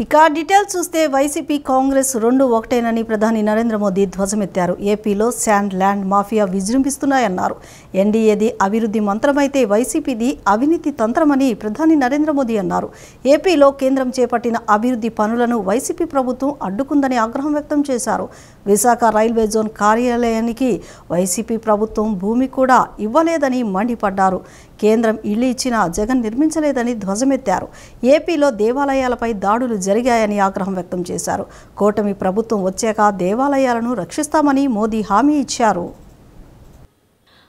ఇక డీటెయిల్స్ చూస్తే వైసీపీ కాంగ్రెస్ రెండు ఒకటేనని ప్రధాని నరేంద్ర మోదీ ధ్వజమెత్తారు. ఏపీలో శాండ్ ల్యాండ్ మాఫియా విజృంభిస్తున్నాయన్నారు. ఎన్డీఏది అభివృద్ధి మంత్రమైతే వైసీపీది అవినీతి తంత్రమని ప్రధాని నరేంద్ర మోదీ అన్నారు. ఏపీలో కేంద్రం చేపట్టిన అభివృద్ధి పనులను వైసీపీ ప్రభుత్వం అడ్డుకుందని ఆగ్రహం వ్యక్తం చేశారు. విశాఖ రైల్వే జోన్ కార్యాలయానికి వైసీపీ ప్రభుత్వం భూమి కూడా ఇవ్వలేదని మండిపడ్డారు. కేంద్రం ఇల్లు ఇచ్చినా జగన్ నిర్మించలేదని ధ్వజమెత్తారు. ఏపీలో దేవాలయాలపై దాడులు జరిగాయని ఆగ్రహం వ్యక్తం చేశారు. కూటమి ప్రభుత్వం వచ్చాక దేవాలయాలను రక్షిస్తామని మోదీ హామీ ఇచ్చారు.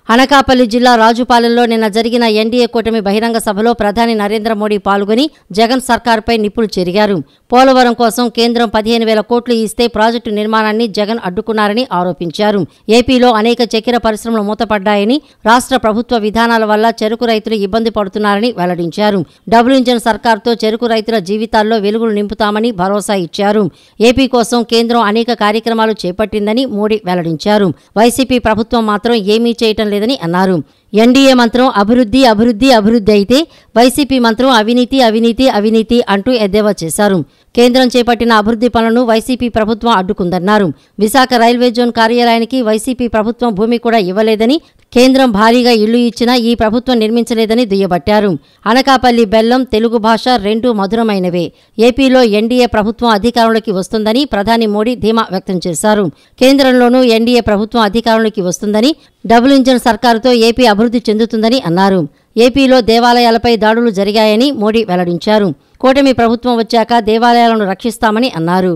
అనకాపల్లి జిల్లా రాజుపాలెంలో నిన్న జరిగిన ఎన్డీఏ కూటమి బహిరంగ సభలో ప్రధాని నరేంద్ర మోదీ పాల్గొని జగన్ సర్కార్పై నిప్పులు చెరిగారు. పోలవరం కోసం కేంద్రం 15,000 కోట్లు ఇస్తే ప్రాజెక్టు నిర్మాణాన్ని జగన్ అడ్డుకున్నారని ఆరోపించారు. ఏపీలో అనేక చక్కెర పరిశ్రమలు మూతపడ్డాయని, రాష్ట్ర ప్రభుత్వ విధానాల వల్ల చెరుకు రైతులు ఇబ్బంది పడుతున్నారని వెల్లడించారు. డబుల్ ఇంజన్ సర్కార్తో చెరుకు రైతుల జీవితాల్లో వెలుగులు నింపుతామని భరోసా ఇచ్చారు. ఏపీ కోసం కేంద్రం అనేక కార్యక్రమాలు చేపట్టిందని మోడీ వెల్లడించారు. వైసీపీ ప్రభుత్వం మాత్రం ఏమీ చేయటం లేదని అన్నారు. ఎన్డీఏ మంత్రం అభివృద్ధి అభివృద్ధి అభివృద్ధి అయితే వైసీపీ మంత్రం అవినీతి అవినీతి అవినీతి అంటూ ఎద్దేవా చేశారు. కేంద్రం చేపట్టిన అభివృద్ధి పనులను వైసీపీ ప్రభుత్వం అడ్డుకుందన్నారు. విశాఖ రైల్వే జోన్ కార్యాలయానికి వైసీపీ ప్రభుత్వం భూమి కూడా ఇవ్వలేదని, కేంద్రం భారీగా ఇళ్లు ఇచ్చినా ఈ ప్రభుత్వం నిర్మించలేదని దుయ్యబట్టారు. అనకాపల్లి బెల్లం, తెలుగు భాష రెండూ మధురమైనవే. ఏపీలో ఎన్డీఏ ప్రభుత్వం అధికారంలోకి వస్తుందని ప్రధాని మోడీ ధీమా వ్యక్తం చేశారు. కేంద్రంలోనూ ఎన్డీఏ ప్రభుత్వం అధికారంలోకి వస్తుందని, డబుల్ ఇంజన్ సర్కారుతో ఏపీ అభివృద్ధి చెందుతుందని అన్నారు. ఏపీలో దేవాలయాలపై దాడులు జరిగాయని మోడీ వెల్లడించారు. కూటమి ప్రభుత్వం వచ్చాక దేవాలయాలను రక్షిస్తామని అన్నారు.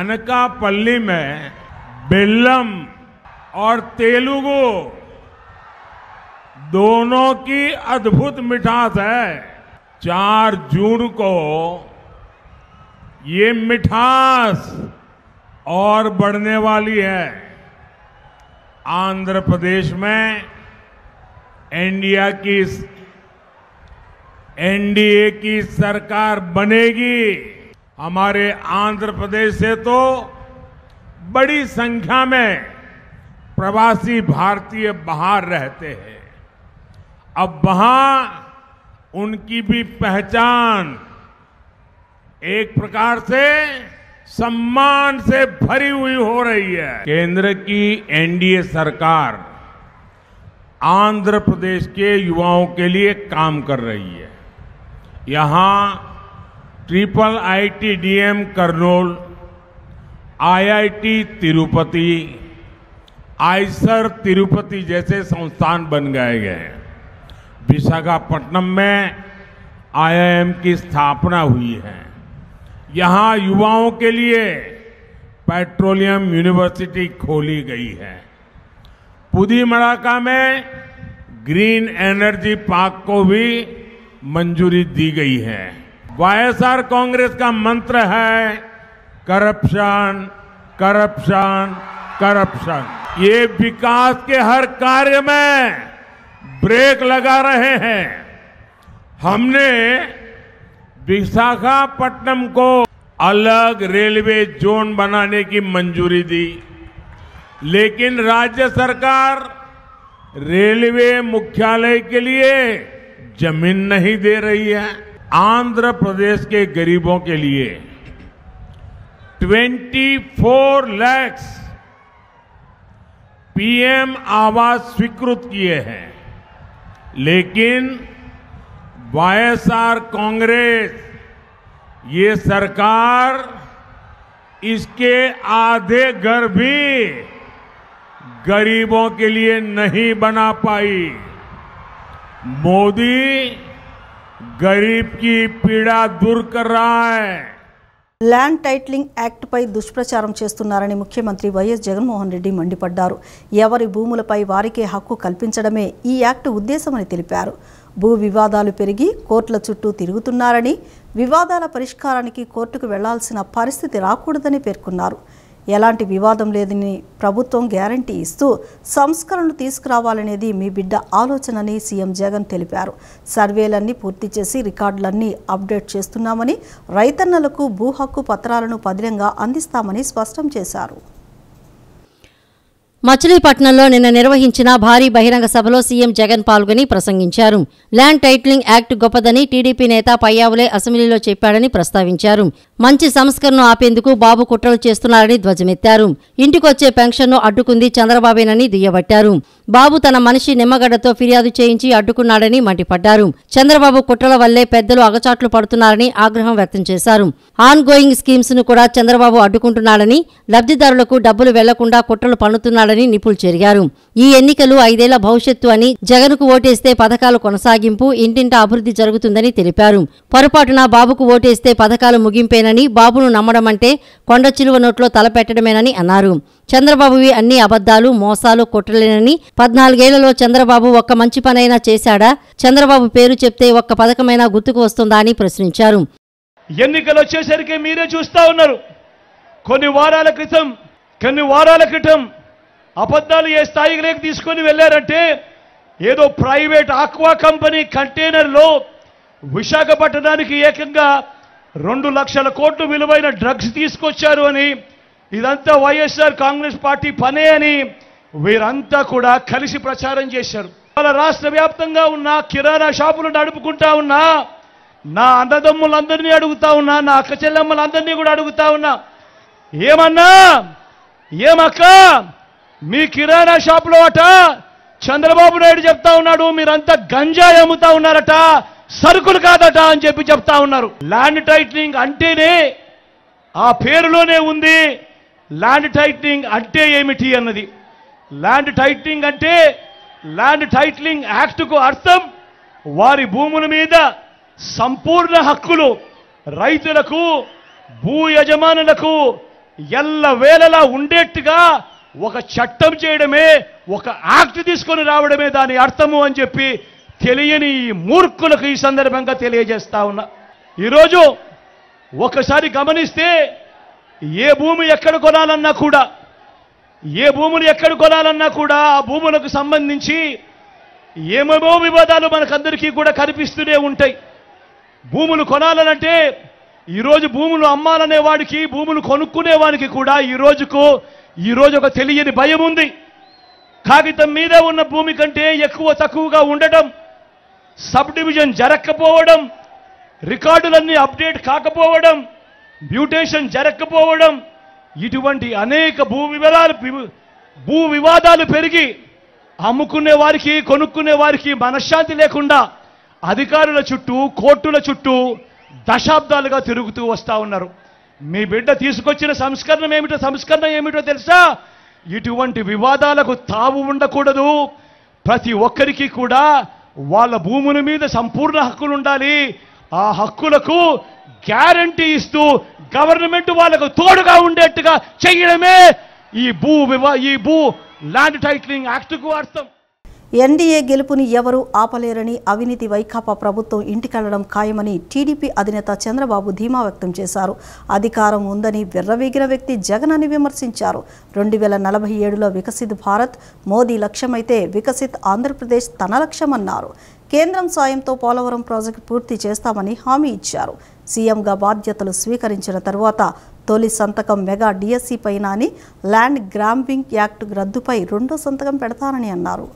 అనకాపల్లి మే బెల్లం और तेलुगु दोनों की अद्भुत मिठास है. 4 जून को ये मिठास और बढ़ने वाली है. आंध्र प्रदेश में एनडीए की सरकार बनेगी. हमारे आंध्र प्रदेश से तो बड़ी संख्या में प्रवासी भारतीय बाहर रहते हैं. अब वहां उनकी भी पहचान एक प्रकार से सम्मान से भरी हुई हो रही है. केंद्र की एनडीए सरकार आंध्र प्रदेश के युवाओं के लिए काम कर रही है. यहां IIIT-DM Kurnool, IIT Tirupati, Eicher Tirupati जैसे संस्थान बन गए हैं. विशाखापट्टनम में IIM की स्थापना हुई है. यहां युवाओं के लिए पेट्रोलियम यूनिवर्सिटी खोली गई है. पुदीमड़ाका में ग्रीन एनर्जी पार्क को भी मंजूरी दी गई है. वाईएसआर कांग्रेस का मंत्र है करप्शन करप्शन करप्शन. ये विकास के हर कार्य में ब्रेक लगा रहे हैं. हमने विशाखापट्टनम को अलग रेलवे जोन बनाने की मंजूरी दी, लेकिन राज्य सरकार रेलवे मुख्यालय के लिए जमीन नहीं दे रही है. आंध्र प्रदेश के गरीबों के लिए 24 लाख पीएम आवास स्वीकृत किए हैं, लेकिन वाईएसआर कांग्रेस ये सरकार इसके आधे घर भी गरीबों के लिए नहीं बना पाई. मोदी गरीब की पीड़ा दूर कर रहा है. ల్యాండ్ టైటిలింగ్ యాక్ట్పై దుష్ప్రచారం చేస్తున్నారని ముఖ్యమంత్రి వైఎస్ జగన్మోహన్ రెడ్డి మండిపడ్డారు. ఎవరి భూములపై వారికే హక్కు కల్పించడమే ఈ యాక్ట్ ఉద్దేశమని తెలిపారు. భూ వివాదాలు పెరిగి కోర్టుల చుట్టూ తిరుగుతున్నారని, వివాదాల పరిష్కారానికి కోర్టుకు వెళ్లాల్సిన పరిస్థితి రాకూడదని పేర్కొన్నారు. ఎలాంటి వివాదం లేదని ప్రభుత్వం గ్యారంటీ ఇస్తూ సంస్కరణలు తీసుకురావాలనేది మీ బిడ్డ ఆలోచనని సీఎం జగన్ తెలిపారు. సర్వేలన్నీ పూర్తి చేసి రికార్డులన్నీ అప్డేట్ చేస్తున్నామని, రైతన్నలకు భూ హక్కు పత్రాలను పదిలంగా అందిస్తామని స్పష్టం చేశారు. మచిలీపట్నంలో నిన్న నిర్వహించిన భారీ బహిరంగ సభలో సీఎం జగన్ పాల్గొని ప్రసంగించారు. ల్యాండ్ టైటిలింగ్ యాక్ట్ గొప్పదని టీడీపీ నేత పయ్యావులే అసెంబ్లీలో చెప్పాడని ప్రస్తావించారు. మంచి సంస్కరణను ఆపేందుకు బాబు కుట్రలు చేస్తున్నారని ధ్వజమెత్తారు. ఇంటికొచ్చే పెన్షన్ను అడ్డుకుంది చంద్రబాబేనని దుయ్యబట్టారు. బాబు తన మనిషి నిమ్మగడ్డతో ఫిర్యాదు చేయించి అడ్డుకున్నాడని మండిపడ్డారు. చంద్రబాబు కుట్రల వల్లే పెద్దలు అగచాట్లు పడుతున్నారని ఆగ్రహం వ్యక్తం చేశారు. ఆన్ గోయింగ్ స్కీమ్స్ ను కూడా చంద్రబాబు అడ్డుకుంటున్నాడని, లబ్ధిదారులకు డబ్బులు వెళ్లకుండా కుట్రలు పన్నుతున్నాడని నిపుణులు చెరిగారు. ఈ ఎన్నికలు 5 ఏళ్ల భవిష్యత్తు అని, జగన్కు ఓటేస్తే పథకాలు కొనసాగింపు, ఇంటింటా అభివృద్ధి జరుగుతుందని తెలిపారు. పొరపాటున బాబుకు ఓటేస్తే పథకాలు ముగింపేనని, బాబును నమ్మడమంటే కొండ చిలువ నోట్లో తలపెట్టడమేనని అన్నారు. చంద్రబాబువి అన్ని అబద్దాలు, మోసాలు, కుట్రలేనని, 14 ఏళ్లలో చంద్రబాబు ఒక్క మంచి పనైనా చేశాడా? చంద్రబాబు పేరు చెప్తే ఒక్క పథకమైనా గుర్తుకు వస్తుందా అని ప్రశ్నించారు. ఎన్నికలు వచ్చేసరికి మీరే చూస్తా ఉన్నారు. కొన్ని వారాల క్రితం అబద్ధాలు ఏ స్థాయికి తీసుకొని వెళ్ళారంటే, ఏదో ప్రైవేట్ ఆక్వా కంపెనీ కంటైనర్లో విశాఖపట్నానికి ఏకంగా 2 లక్షల కోట్లు విలువైన డ్రగ్స్ తీసుకొచ్చారు అని, ఇదంతా వైఎస్ఆర్ కాంగ్రెస్ పార్టీ పనే అని వీరంతా కూడా కలిసి ప్రచారం చేశారు. వాళ్ళ రాష్ట్ర వ్యాప్తంగా ఉన్న కిరాణా షాపులు నడుపుకుంటా ఉన్నా, నా అన్నదమ్ములందరినీ అడుగుతా ఉన్నా, నా అక్క చెల్లెమ్మలందరినీ కూడా అడుగుతా ఉన్నా, ఏమక్క మీ కిరాణా షాపులో అట చంద్రబాబు నాయుడు చెప్తా ఉన్నాడు, మీరంతా గంజాయి అమ్ముతా ఉన్నారట, సరుకులు కాదట అని చెప్తా ఉన్నారు. ల్యాండ్ టైటిలింగ్ అంటేనే ఆ పేరులోనే ఉంది ల్యాండ్ టైటిలింగ్ అంటే ఏమిటి అన్నది. ల్యాండ్ టైటిలింగ్ అంటే, ల్యాండ్ టైటిలింగ్ యాక్ట్కు అర్థం వారి భూముల మీద సంపూర్ణ హక్కులు రైతులకు, భూ యజమానులకు ఎల్లవేళలా ఉండేట్టుగా ఒక చట్టం చేయడమే, ఒక యాక్ట్ తీసుకొని రావడమే దాని అర్థము అని చెప్పి తెలియని ఈ మూర్ఖులకు ఈ సందర్భంగా తెలియజేస్తా ఉన్నా. ఈరోజు ఒకసారి గమనిస్తే, ఏ భూములు ఎక్కడ కొనాలన్నా కూడా ఆ భూములకు సంబంధించి ఏమేమో వివాదాలు మనకందరికీ కూడా కనిపిస్తూనే ఉంటాయి. భూములు కొనాలనంటే, ఈరోజు భూములు అమ్మాలనే వాడికి, భూములు కొనుక్కునే వాడికి కూడా ఈరోజు ఒక తెలియని భయం ఉంది. కాగితం మీద ఉన్న భూమి కంటే తక్కువగా ఉండటం, సబ్ డివిజన్ జరగకపోవడం, రికార్డులన్నీ అప్డేట్ కాకపోవడం, మ్యూటేషన్ జరగకపోవడం, ఇటువంటి అనేక భూ వివాదాలు పెరిగి అమ్ముకునే వారికి, కొనుక్కునే వారికి మనశ్శాంతి లేకుండా అధికారుల చుట్టూ, కోర్టుల చుట్టూ దశాబ్దాలుగా తిరుగుతూ వస్తా ఉన్నారు. మీ బిడ్డ తీసుకొచ్చిన సంస్కరణ ఏమిటో తెలుసా? ఇటువంటి వివాదాలకు తావు ఉండకూడదు. ప్రతి ఒక్కరికి కూడా వాళ్ళ భూముల మీద సంపూర్ణ హక్కులు ఉండాలి. ఆ హక్కులకు గ్యారంటీ ఇస్తూ గవర్నమెంట్ వాళ్ళకు తోడుగా ఉండేట్టుగా చేయడమే ఈ భూ ల్యాండ్ టైటిలింగ్ యాక్ట్కు అర్థం. ఎన్డీఏ గెలుపుని ఎవరూ ఆపలేరని, అవినీతి వైకాపా ప్రభుత్వం ఇంటికెళ్లడం ఖాయమని టీడీపీ అధినేత చంద్రబాబు ధీమా వ్యక్తం చేశారు. అధికారం ఉందని విర్రవీగిన వ్యక్తి జగన్ అని విమర్శించారు. 2047లో వికసిత్ భారత్ మోదీ లక్ష్యమైతే వికసిత్ ఆంధ్రప్రదేశ్ తన లక్ష్యమన్నారు. కేంద్రం సాయంతో పోలవరం ప్రాజెక్టు పూర్తి చేస్తామని హామీ ఇచ్చారు. సీఎంగా బాధ్యతలు స్వీకరించిన తరువాత తొలి సంతకం మెగా డిఎస్సీ పైన అని, ల్యాండ్ గ్రాంబింగ్ యాక్ట్ రద్దుపై 2వ సంతకం పెడతానని అన్నారు.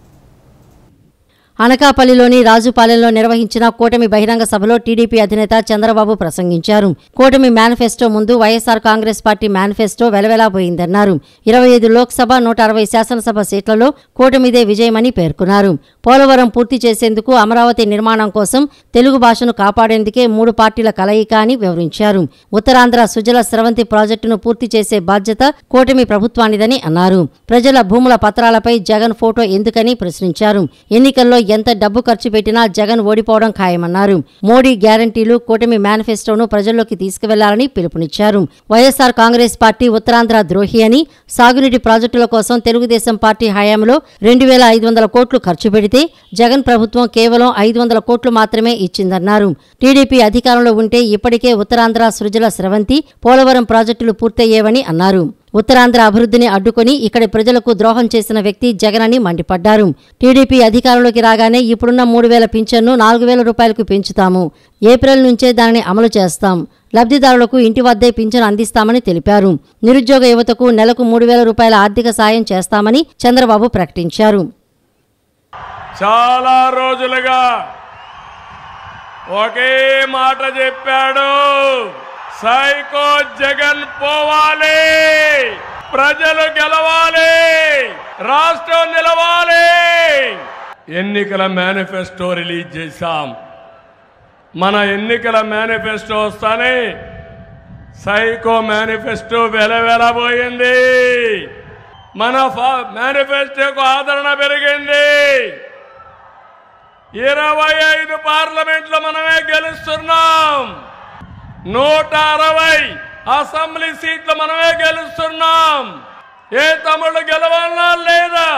అనకాపల్లిలోని రాజుపాలెంలో నిర్వహించిన కూటమి బహిరంగ సభలో టీడీపీ అధినేత చంద్రబాబు ప్రసంగించారు. కూటమి మేనిఫెస్టో ముందు వైఎస్ఆర్ కాంగ్రెస్ పార్టీ మేనిఫెస్టో వెలవెలాబోయిందన్నారు. 25 లోక్సభ, 160 శాసనసభ సీట్లలో కూటమిదే విజయమని పేర్కొన్నారు. పోలవరం పూర్తి చేసేందుకు, అమరావతి నిర్మాణం కోసం తెలుగు భాషను కాపాడేందుకే 3 పార్టీల కలయిక అని వివరించారు. ఉత్తరాంధ్ర సుజల స్రవంతి ప్రాజెక్టును పూర్తి చేసే బాధ్యత కూటమి ప్రభుత్వానిదని అన్నారు. ప్రజల భూముల పత్రాలపై జగన్ ఫోటో ఎందుకని ప్రశ్నించారు. ఎన్నికల్లో ఎంత డబ్బు ఖర్చు పెట్టినా జగన్ ఓడిపోవడం ఖాయమన్నారు. మోడీ గ్యారంటీలు, కూటమి మేనిఫెస్టోను ప్రజల్లోకి తీసుకువెళ్లాలని పిలుపునిచ్చారు. వైఎస్ఆర్ కాంగ్రెస్ పార్టీ ఉత్తరాంధ్ర ద్రోహి అని, సాగునీటి ప్రాజెక్టుల కోసం తెలుగుదేశం పార్టీ హయాంలో 2500 కోట్లు ఖర్చు పెడితే జగన్ ప్రభుత్వం కేవలం 500 కోట్లు మాత్రమే ఇచ్చిందన్నారు. టీడీపీ అధికారంలో ఉంటే ఇప్పటికే ఉత్తరాంధ్ర సృజల స్రవంతి, పోలవరం ప్రాజెక్టులు పూర్తయ్యేవని అన్నారు. ఉత్తరాంధ్ర అభివృద్ధిని అడ్డుకొని ఇక్కడి ప్రజలకు ద్రోహం చేసిన వ్యక్తి జగన్ అని మండిపడ్డారు. టీడీపీ అధికారంలోకి రాగానే ఇప్పుడున్న 3,000 పింఛన్ను 4,000 రూపాయలకు పెంచుతాము. ఏప్రిల్ నుంచే దానిని అమలు చేస్తాం. లబ్ధిదారులకు ఇంటి వద్దే పింఛను అందిస్తామని తెలిపారు. నిరుద్యోగ యువతకు నెలకు 3,000 రూపాయల ఆర్థిక సాయం చేస్తామని చంద్రబాబు ప్రకటించారు. చాలా రోజులుగా ఒకే మాట చెప్పాడు, సైకో జగన్ పోవాలి, ప్రజలు గెలవాలి, రాష్ట్రం నిలవాలి. ఎన్నికల మేనిఫెస్టో రిలీజ్ చేశాం. మన ఎన్నికల మేనిఫెస్టో వస్తానే సైకో మేనిఫెస్టో వెలవెలబోయింది. మన మేనిఫెస్టోకు ఆదరణ పెరిగింది. 25 పార్లమెంట్లో మనమే గెలుస్తున్నాం. 160 అసెంబ్లీ సీట్లు మనమే గెలుస్తున్నాం. ఏ తమ్ముళ్ళు గెలవాలన్నా లేదా?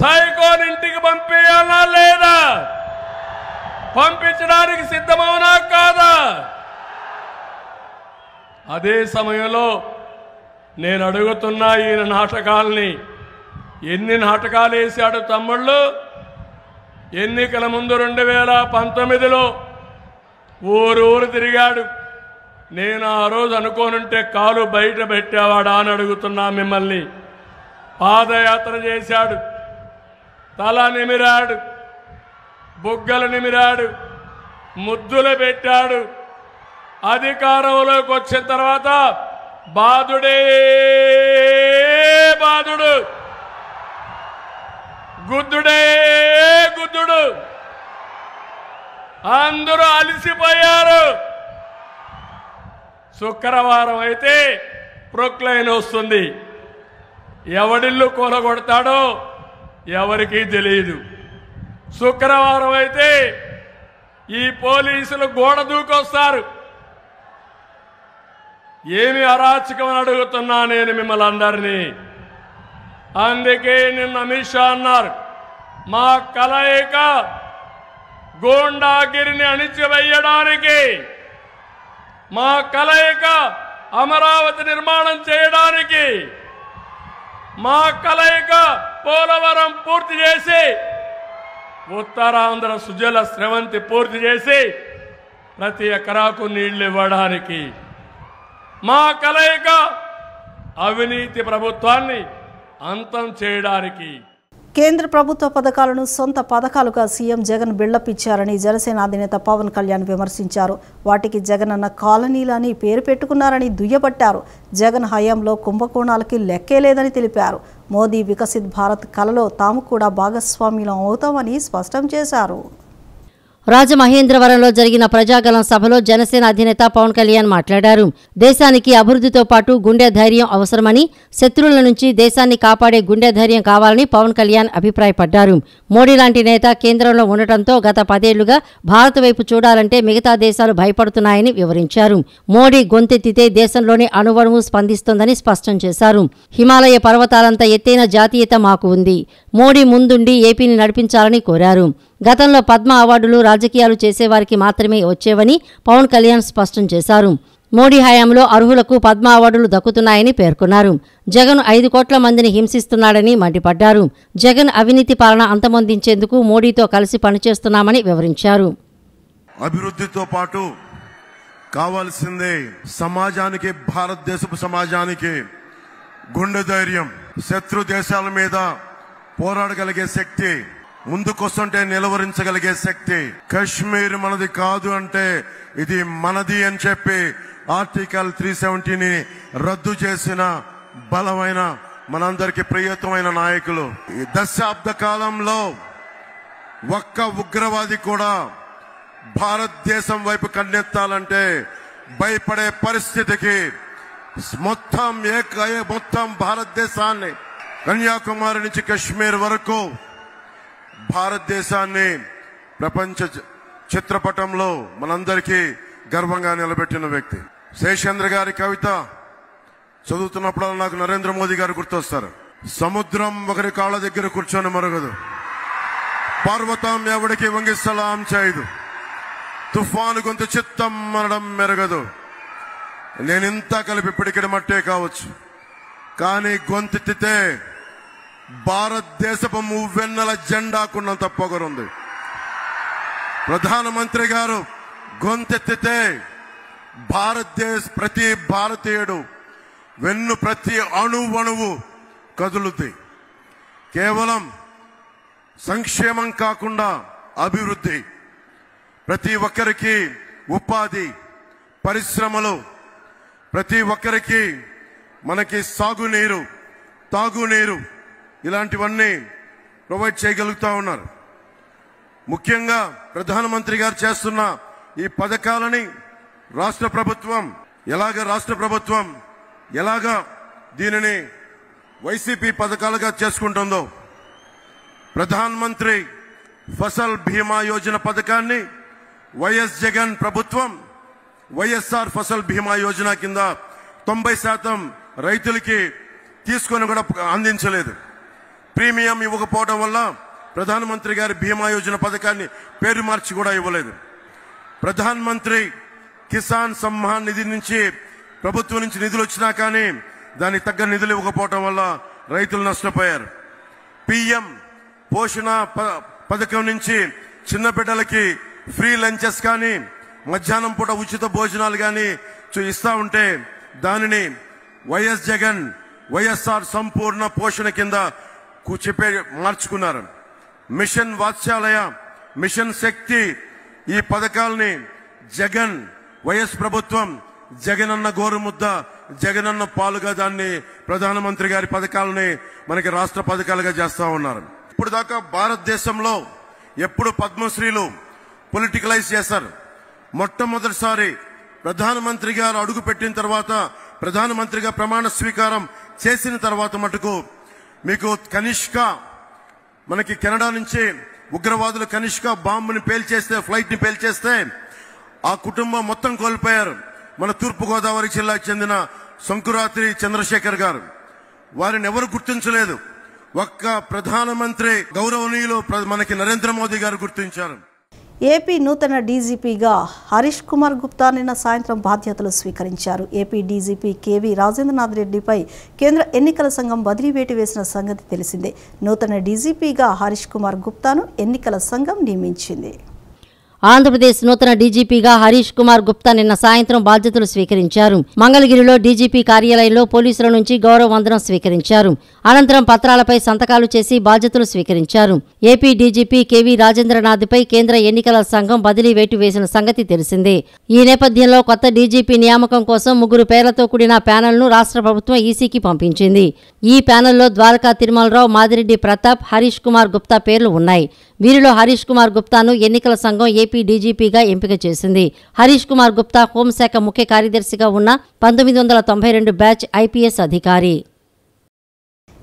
సైకోని ఇంటికి పంపించాలన్నా లేదా? పంపించడానికి సిద్ధమవునా కాదా? అదే సమయంలో నేను అడుగుతున్నా ఈయన నాటకాల్ని. ఎన్ని నాటకాలు వేశాడు తమ్ముళ్ళు? ఎన్నికల ముందు 2019లో ఊరు తిరిగాడు. నేను ఆ రోజు అనుకోనుంటే కాలు బయట పెట్టేవాడా అని అడుగుతున్నా మిమ్మల్ని. పాదయాత్ర చేశాడు, తల నిమిరాడు, బుగ్గలు నిమిరాడు, ముద్దులు పెట్టాడు. అధికారంలోకి వచ్చిన తర్వాత బాధుడే బాధుడు, గుద్దుడే గుద్దుడు. అందరూ అలసిపోయారు. శుక్రవారం అయితే ప్రొక్లైన్ వస్తుంది. ఎవడిల్లు కూలగొడతాడో ఎవరికీ తెలియదు. శుక్రవారం అయితే ఈ పోలీసులు గోడ దూకొస్తారు. ఏమి అరాచకం అని అడుగుతున్నా నేను మిమ్మల్ని అందరినీ. అందుకే నిన్న అమిత్ షా అన్నారు, మా కలయిక గూండాగిరిని అణిచివేయడానికి, మా కలయిక అమరావతి నిర్మాణం చేయడానికి, మా కలయిక పోలవరం పూర్తి చేసి ఉత్తరాంధ్ర సుజల స్రవంతి పూర్తి చేసి ప్రతి ఎకరాకు నీళ్లు ఇవ్వడానికి, మా కలయిక అవినీతి ప్రభుత్వాన్ని అంతం చేయడానికి. కేంద్ర ప్రభుత్వ పథకాలను సొంత పథకాలుగా సీఎం జగన్ బిల్డప్ ఇచ్చారని జనసేన అధినేత పవన్ కళ్యాణ్ విమర్శించారు. వాటికి జగన్ అన్న కాలనీలని పేరు పెట్టుకున్నారని దుయ్యబట్టారు. జగన్ హయాంలో కుంభకోణాలకి లెక్కే లేదని తెలిపారు. మోదీ వికసిత్ భారత్ కలలో తాము కూడా భాగస్వామ్యం అవుతామని స్పష్టం చేశారు. రాజమహేంద్రవరంలో జరిగిన ప్రజాగలం సభలో జనసేన అధినేత పవన్ కళ్యాణ్ మాట్లాడారు. దేశానికి అభివృద్ధితో పాటు గుండె ధైర్యం అవసరమని, శత్రువుల నుంచి దేశాన్ని కాపాడే గుండె ధైర్యం కావాలని పవన్ కళ్యాణ్ అభిప్రాయపడ్డారు. మోడీ లాంటి నేత కేంద్రంలో ఉండటంతో గత 10 ఏళ్లుగా భారత్ వైపు చూడాలంటే మిగతా దేశాలు భయపడుతున్నాయని వివరించారు. మోడీ గొంతెత్తితే దేశంలోని అణువణువు స్పందిస్తోందని స్పష్టం చేశారు. హిమాలయ పర్వతాలంత ఎత్తైన జాతీయత మాకు ఉంది. మోడీ ముందుండి ఏపీని నడిపించాలని కోరారు. గతంలో పద్మ అవార్డులు రాజకీయాలు చేసేవారికి మాత్రమే వచ్చేవని పవన్ కళ్యాణ్ స్పష్టం చేశారు. మోడీ హయాంలో అర్హులకు పద్మ అవార్డులు దక్కుతున్నాయని పేర్కొన్నారు. జగన్ 5 కోట్ల మందిని హింసిస్తున్నాడని మండిపడ్డారు. జగన్ అవినీతి పాలన అంతమొందించేందుకు మోడీతో కలిసి పనిచేస్తున్నామని వివరించారు. అభివృద్ధితో పాటు కావాల్సిందే సమాజానికి, భారతదేశపు సమాజానికి గుండె ధైర్యం, శత్రు దేశాల మీద పోరాడగలిగే శక్తి, ముందుకొస్తుంటే నిలవరించగలిగే శక్తి. కశ్మీర్ మనది కాదు అంటే ఇది మనది అని చెప్పి ఆర్టికల్ 370ని రద్దు చేసిన బలమైన మనందరికి ప్రియతమైన నాయకులు. ఈ దశాబ్ద కాలంలో ఒక్క ఉగ్రవాది కూడా భారతదేశం వైపు కన్నెత్తాలంటే భయపడే పరిస్థితికి మొత్తం భారతదేశాన్ని, కన్యాకుమారి నుంచి కశ్మీర్ వరకు భారతదేశాన్ని ప్రపంచ చిత్రపటంలో మనందరికీ గర్వంగా నిలబెట్టిన వ్యక్తి. శేషేంద్ర గారి కవిత చదువుతున్నప్పుడు నాకు నరేంద్ర మోదీ గారు గుర్తొస్తారు. సముద్రం ఒకరి కాళ్ళ దగ్గర కూర్చొని మరగదు, పర్వతం ఎవడికి వంగి సలాం చేయదు, తుఫాను గొంతు చిత్తం మనడం మెరగదు, నేనింత కలిపి పిడికిడి మట్టే కావచ్చు, కానీ గొంతెత్తితే భారతదేశపు మువ్వెన్నెల జెండాకున్నంత పొగరుంది. ప్రధానమంత్రి గారు గొంతెత్తితే ప్రతి భారతీయుడు ప్రతి అణువణువు కదులుద్ది. కేవలం సంక్షేమం కాకుండా అభివృద్ధి, ప్రతి ఒక్కరికి ఉపాధి, పరిశ్రమలు, ప్రతి ఒక్కరికి మనకి సాగునీరు, తాగునీరు ఇలాంటివన్నీ ప్రొవైడ్ చేయగలుగుతా ఉన్నారు. ముఖ్యంగా ప్రధానమంత్రి గారు చేస్తున్న ఈ పథకాలని రాష్ట్ర ప్రభుత్వం ఎలాగా దీనిని వైసీపీ పథకాలుగా చేసుకుంటుందో, ప్రధానమంత్రి ఫసల్ బీమా యోజన పథకాన్ని వైఎస్ జగన్ ప్రభుత్వం వైఎస్ఆర్ ఫసల్ బీమా యోజన కింద 90% రైతులకి తీసుకొని కూడా అందించలేదు. ప్రీమియం ఇవ్వకపోవడం వల్ల ప్రధానమంత్రి గారి బీమా యోజన పథకాన్ని పేరు మార్చి కూడా ఇవ్వలేదు. ప్రధానమంత్రి కిసాన్ సమ్మాన్ నిధి నుంచి ప్రభుత్వం నుంచి నిధులు వచ్చినా కానీ దానికి తగ్గ నిధులు ఇవ్వకపోవడం వల్ల రైతులు నష్టపోయారు. పిఎం పోషణ పథకం నుంచి చిన్న బిడ్డలకి ఫ్రీ లంచెస్ కానీ మధ్యాహ్నం పూట ఉచిత భోజనాలు కానీ ఇస్తా ఉంటే దానిని వైఎస్ జగన్ వైఎస్ఆర్ సంపూర్ణ పోషణ కింద మార్చుకున్నారు. మిషన్ వాత్సల్య, మిషన్ శక్తి ఈ పథకాలని వైఎస్ ప్రభుత్వం జగనన్న గోరుముద్ద, జగనన్న పాలుగా దాన్ని ప్రధానమంత్రి గారి పథకాలని మనకి రాష్ట్ర పథకాలుగా చేస్తా ఉన్నారు. ఇప్పుడు దాకా భారతదేశంలో ఎప్పుడు పద్మశ్రీలు పొలిటికలైజ్ చేశారు. మొట్టమొదటిసారి ప్రధానమంత్రి గారు అడుగు పెట్టిన తర్వాత, ప్రధానమంత్రిగా ప్రమాణ స్వీకారం చేసిన తర్వాత మటుకు మీకు కనిష్క, మనకి కెనడా నుంచి ఉగ్రవాదులు కనిష్క బాంబుని పేల్చేస్తే, ఫ్లైట్ ని పేల్చేస్తే ఆ కుటుంబం మొత్తం కోల్పోయారు. మన తూర్పుగోదావరి జిల్లాకు చెందిన శంకురాత్రి చంద్రశేఖర్ గారు, వారిని ఎవరు గుర్తించలేదు. ఒక్క ప్రధానమంత్రి గౌరవనీయులు మనకి నరేంద్ర మోదీ గారు గుర్తించారు. ఏపీ నూతన డీజీపీగా హరీష్ కుమార్ గుప్తా నిన్న సాయంత్రం బాధ్యతలు స్వీకరించారు. ఏపీ డీజీపీ కేవీ రాజేంద్రనాథ్ రెడ్డిపై కేంద్ర ఎన్నికల సంఘం బదిలీ వేటు వేసిన సంగతి తెలిసిందే. నూతన డీజీపీగా హరీష్ కుమార్ గుప్తాను ఎన్నికల సంఘం నియమించింది. ఆంధ్రప్రదేశ్ నూతన డీజీపీగా హరీష్ కుమార్ గుప్తా నిన్న సాయంత్రం బాధ్యతలు స్వీకరించారు. మంగళగిరిలో డీజీపీ కార్యాలయంలో పోలీసుల నుంచి గౌరవ వందనం స్వీకరించారు. అనంతరం పత్రాలపై సంతకాలు చేసి బాధ్యతలు స్వీకరించారు. ఏపీ డీజీపీ కేవీ రాజేంద్రనాథ్పై కేంద్ర ఎన్నికల సంఘం బదిలీ వేటు వేసిన సంగతి తెలిసిందే. ఈ నేపథ్యంలో కొత్త డీజీపీ నియామకం కోసం 3 పేర్లతో కూడిన ప్యానెల్ను రాష్ట్ర ప్రభుత్వం ఈసీకి పంపించింది. ఈ ప్యానెల్లో ద్వారకా తిరుమలరావు, మాదిరెడ్డి ప్రతాప్, హరీష్ కుమార్ గుప్తా పేర్లు ఉన్నాయి. వీరిలో హరీష్ కుమార్ గుప్తాను ఎన్నికల సంఘం ఏపీ డీజీపీగా ఎంపిక చేసింది. హరీష్ కుమార్ గుప్తా హోంశాఖ ముఖ్య కార్యదర్శిగా ఉన్న 1992 బ్యాచ్ ఐపీఎస్ అధికారి.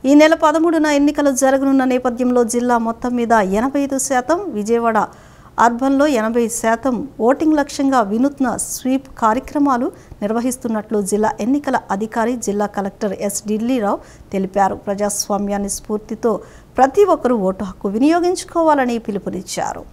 ఈ నెల 13న ఎన్నికలు జరగనున్న నేపథ్యంలో జిల్లా మొత్తం మీద 85%, విజయవాడ అర్బన్లో 80% ఓటింగ్ లక్ష్యంగా వినూత్న స్వీప్ కార్యక్రమాలు నిర్వహిస్తున్నట్లు జిల్లా ఎన్నికల అధికారి జిల్లా కలెక్టర్ ఎస్ ఢిల్లీరావు తెలిపారు. ప్రజాస్వామ్యాన్ని స్ఫూర్తితో ప్రతి ఒక్కరూ ఓటు హక్కు వినియోగించుకోవాలని పిలుపునిచ్చారు.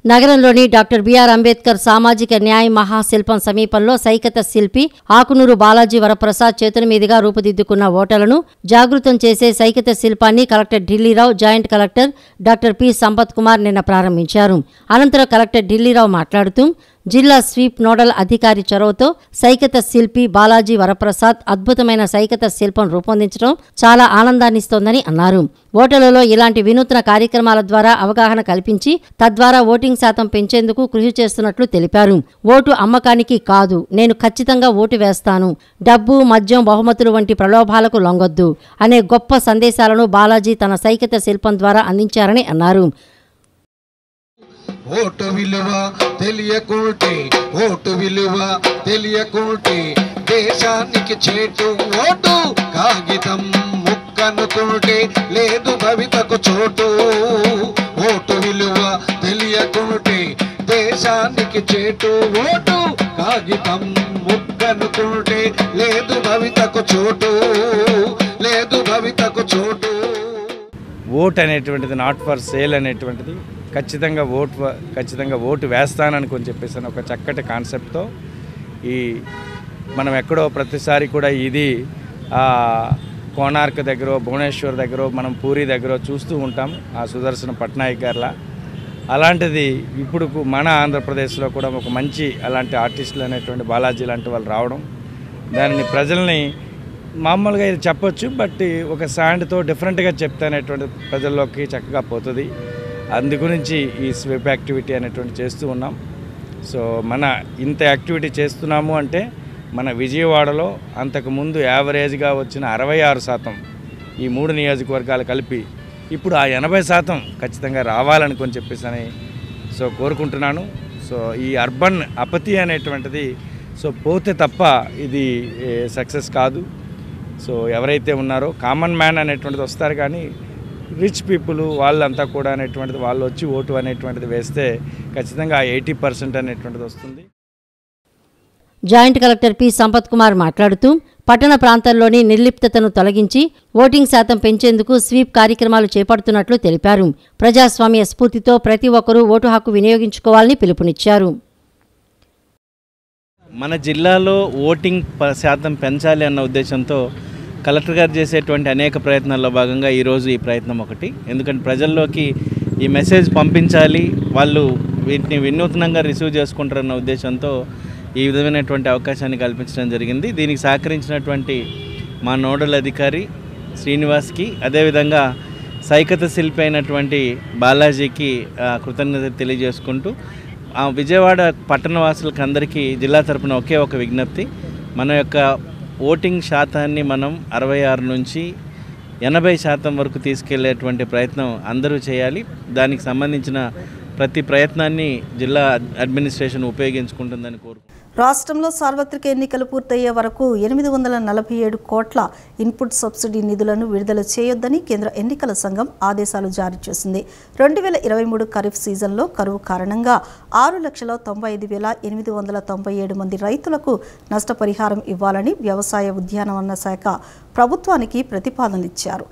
నగరంలోని డాక్టర్ బిఆర్ అంబేద్కర్ సామాజిక న్యాయ మహాశిల్పం సమీపంలో సైకత శిల్పి ఆకునూరు బాలాజీ వరప్రసాద్ చేతుల మీదుగా రూపుదిద్దుకున్న ఓటర్లను జాగృతం చేసే సైకత శిల్పాన్ని collector Dilli Rao, joint collector doctor P Sampath Kumar నిన్న ప్రారంభించారు. అనంతరం కలెక్టర్ ఢిల్లీరావు మాట్లాడుతూ జిల్లా స్వీప్ నోడల్ అధికారి చొరవతో సైకత శిల్పి బాలాజీ వరప్రసాద్ అద్భుతమైన సైకత శిల్పం రూపొందించడం చాలా ఆనందాన్నిస్తోందని అన్నారు. ఓటర్లలో ఇలాంటి వినూత్న కార్యక్రమాల ద్వారా అవగాహన కల్పించి తద్వారా ఓటింగ్ శాతం పెంచేందుకు కృషి చేస్తున్నట్లు తెలిపారు. ఓటు అమ్మకానికి కాదు, నేను ఖచ్చితంగా ఓటు వేస్తాను, డబ్బు, మద్యం, బహుమతులు వంటి ప్రలోభాలకు లొంగొద్దు అనే గొప్ప సందేశాలను బాలాజీ తన సైకత శిల్పం ద్వారా అందించారని అన్నారు. ఓటు విలువ తెలియకుంటే, ఓటు విలువ తెలియకుంటే దేశానికి చేటు. ఓటు కాగితం ముక్కనుకుంటే లేదు భవితకు చోటు. ఓటు విలువ తెలియకుంటే దేశానికి చేటు. ఓటు కాగితం ముక్కనుకుంటే లేదు భవితకు చోటు, లేదు భవితకు చోటు. ఓట్ అనేటువంటిది నాట్ ఫర్ సేల్ అనేటువంటిది, ఖచ్చితంగా ఓటు వేస్తానని చెప్పేసి ఒక చక్కటి కాన్సెప్ట్తో మనం ఎక్కడో ప్రతిసారి కూడా ఇది కోణార్క్ దగ్గర, భువనేశ్వర్ దగ్గర, మనం పూరి దగ్గర చూస్తూ ఉంటాం ఆ సుదర్శన పట్నాయక్ గారిలా. అలాంటిది ఇప్పుడు మన ఆంధ్రప్రదేశ్లో కూడా ఒక మంచి అలాంటి ఆర్టిస్టులు అనేటువంటి బాలాజీ లాంటి వాళ్ళు రావడం, దానిని ప్రజల్ని మామూలుగా ఇది చెప్పొచ్చు, బట్ ఒక శాండ్తో డిఫరెంట్గా చెప్తానేటువంటి ప్రజల్లోకి చక్కగా పోతుంది. అందు గురించి ఈ స్వీప్ యాక్టివిటీ అనేటువంటి చేస్తూ ఉన్నాం. సో మన ఇంత యాక్టివిటీ చేస్తున్నాము అంటే మన విజయవాడలో అంతకుముందు యావరేజ్గా వచ్చిన 66% ఈ 3 నియోజకవర్గాలు కలిపి ఇప్పుడు ఆ 80% ఖచ్చితంగా రావాలనుకొని చెప్పేసి సో కోరుకుంటున్నాను. సో ఈ అర్బన్ అపతి అనేటువంటిది సో పోతే తప్ప ఇది సక్సెస్ కాదు. సో ఎవరైతే ఉన్నారో కామన్ మ్యాన్ అనేటువంటిది వస్తారు, కానీ రిచ్ పీపుల్ వాళ్ళంతా కూడా అనేటువంటిది వాళ్ళు వచ్చి ఓటు అనేటువంటిది వేస్తే ఖచ్చితంగా 80% అనేటువంటిది వస్తుంది. Joint collector P Sampath Kumar మాట్లాడుతూ పట్టణ ప్రాంతాల్లోని నిర్లిప్తతను తొలగించి ఓటింగ్ శాతం పెంచేందుకు స్వీప్ కార్యక్రమాలు చేపడుతున్నట్లు తెలిపారు. ప్రజాస్వామ్య స్ఫూర్తితో ప్రతి ఒక్కరూ ఓటు హక్కు వినియోగించుకోవాలని పిలుపునిచ్చారు. మన జిల్లాలో ఓటింగ్ శాతం పెంచాలి అన్న ఉద్దేశంతో కలెక్టర్ గారు చేసేటువంటి అనేక ప్రయత్నాల్లో భాగంగా ఈరోజు ఈ ప్రయత్నం ఒకటి. ఎందుకంటే ప్రజల్లోకి ఈ మెసేజ్ పంపించాలి, వాళ్ళు వీటిని వినూత్నంగా రిసీవ్ చేసుకుంటారన్న ఉద్దేశంతో ఈ విధమైనటువంటి అవకాశాన్ని కల్పించడం జరిగింది. దీనికి సహకరించినటువంటి మా నోడల్ అధికారి శ్రీనివాస్కి, అదేవిధంగా సైకత శిల్పి అయినటువంటి బాలాజీకి కృతజ్ఞత తెలియజేసుకుంటూ విజయవాడ పట్టణవాసులకు అందరికీ జిల్లా తరపున ఒకే ఒక విజ్ఞప్తి, మన యొక్క ఓటింగ్ శాతాన్ని మనం 66 నుంచి 80% వరకు తీసుకెళ్లేటువంటి ప్రయత్నం అందరూ చేయాలి. దానికి సంబంధించిన ప్రతి ప్రయత్నాన్ని జిల్లా అడ్మినిస్ట్రేషన్ ఉపయోగించుకుంటుందని కోరుకుంటున్నాను. రాష్ట్రంలో సార్వత్రిక ఎన్నికలు పూర్తయ్యే వరకు 847 కోట్ల ఇన్పుట్ సబ్సిడీ నిధులను విడుదల చేయొద్దని కేంద్ర ఎన్నికల సంఘం ఆదేశాలు జారీ చేసింది. 2023 ఖరీఫ్ సీజన్లో కరువు కారణంగా 6,95,897 మంది రైతులకు నష్టపరిహారం ఇవ్వాలని వ్యవసాయ ఉద్యానవన శాఖ ప్రభుత్వానికి ప్రతిపాదనలిచ్చారు.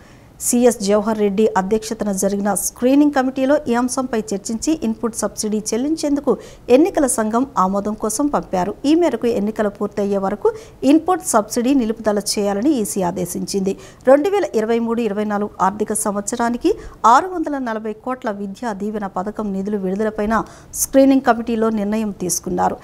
సిఎస్ జవహర్ రెడ్డి అధ్యక్షతన జరిగిన స్క్రీనింగ్ కమిటీలో ఈ అంశంపై చర్చించి ఇన్పుట్ సబ్సిడీ చెల్లించేందుకు ఎన్నికల సంఘం ఆమోదం కోసం పంపారు. ఈ మేరకు ఎన్నికలు పూర్తయ్యే వరకు ఇన్పుట్ సబ్సిడీ నిలుపుదల చేయాలని ఈసీ ఆదేశించింది. 2023-24 ఆర్థిక సంవత్సరానికి 640 కోట్ల విద్యా దీవెన పథకం నిధులు విడుదలపైన స్క్రీనింగ్ కమిటీలో నిర్ణయం తీసుకున్నారు.